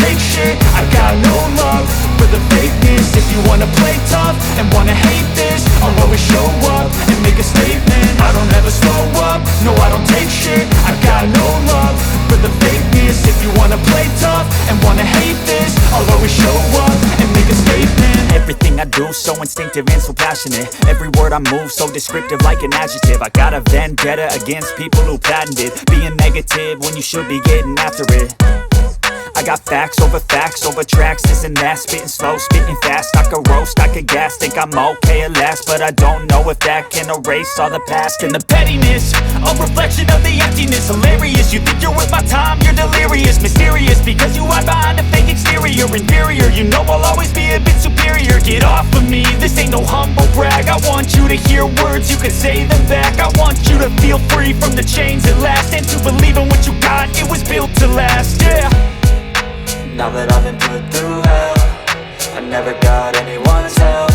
take shit. I got no love for the fakeness. If you wanna play tough and wanna hate this, I'll always show up and make a statement. I don't ever slow up, no I don't take shit. I got no love for the fakeness. If you wanna play tough and wanna hate this, I'll always show up and make a statement. Everything I do so instinctive and so passionate. Every word I move so descriptive like an adjective. I got a vendetta against people who patented being negative when you should be getting after it. I got facts over tracks, this and that. Spitting slow, spitting fast. I could roast, I could gas. Think I'm okay at last, but I don't know if that can erase all the past. And the pettiness, a reflection of the emptiness. Hilarious, you think you're worth my time, you're delirious. Mysterious, because you hide behind a fake exterior. Inferior, you know I'll always be a bit superior. Get off of me, this ain't no humble brag. I want you to hear words, you can say them back. I want you to feel free from the chains at last, and to believe in what you got, it was built to last, yeah. Now that I've been put through hell, I never got anyone's help.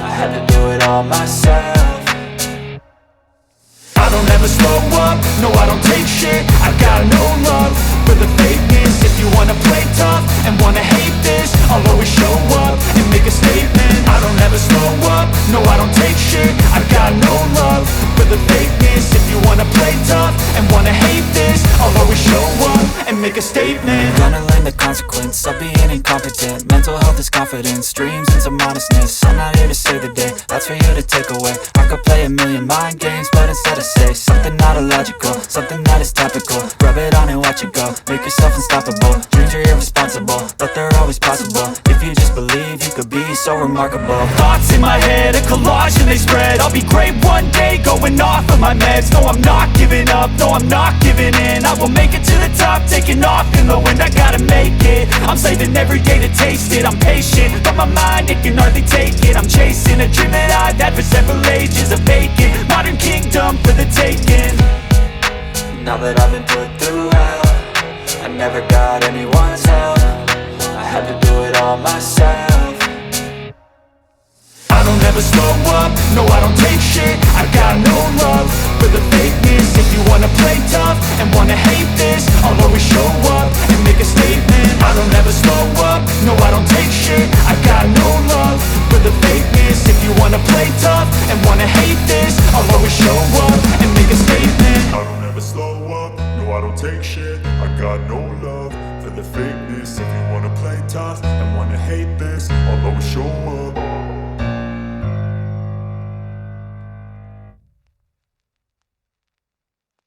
I had to do it all myself. I don't ever slow up, no I don't take shit. I got no love for the fakeness. If you wanna play tough and wanna hate this, I'll always show up and make a statement. I don't ever slow up, no I don't take shit. I got no love for the fakeness. If you wanna play tough and wanna hate this, I'll always show up and make a statement. Gonna learn the consequence of being incompetent. Mental health is confidence, dreams and some modestness. I'm not here to save the day, that's for you to take away. I could play a million mind games, but instead I say something not illogical, something that is topical. Rub it on and watch it go, make yourself unstoppable. Dreams are irresponsible, but they're always possible. If you just believe, you could be so remarkable. Thoughts in my head, a collage and they spread. I'll be great one day, going off of my meds. No I'm not giving up, no I'm not giving in. I will make it to the top, taking off in the wind. I gotta make it, I'm saving every day to taste it. I'm patient, but my mind, it can hardly take it. I'm chasing a dream that I've had for several ages. A vacant, modern kingdom for the taking. Now that I've been put through hell, I never got anyone's help. I had to do it all myself. I don't ever slow up, no I don't take shit. I got no love for the fakeness. If you wanna play tough and wanna hate this, I'll always show up and make a statement. I don't ever slow up, no I don't take shit. I got no love for the fakeness. If you wanna play tough and wanna hate this, I'll always show up and make a statement. I don't ever slow up, no I don't take shit. I got no love for the fakeness. If you wanna play tough and wanna hate this, I'll always show up.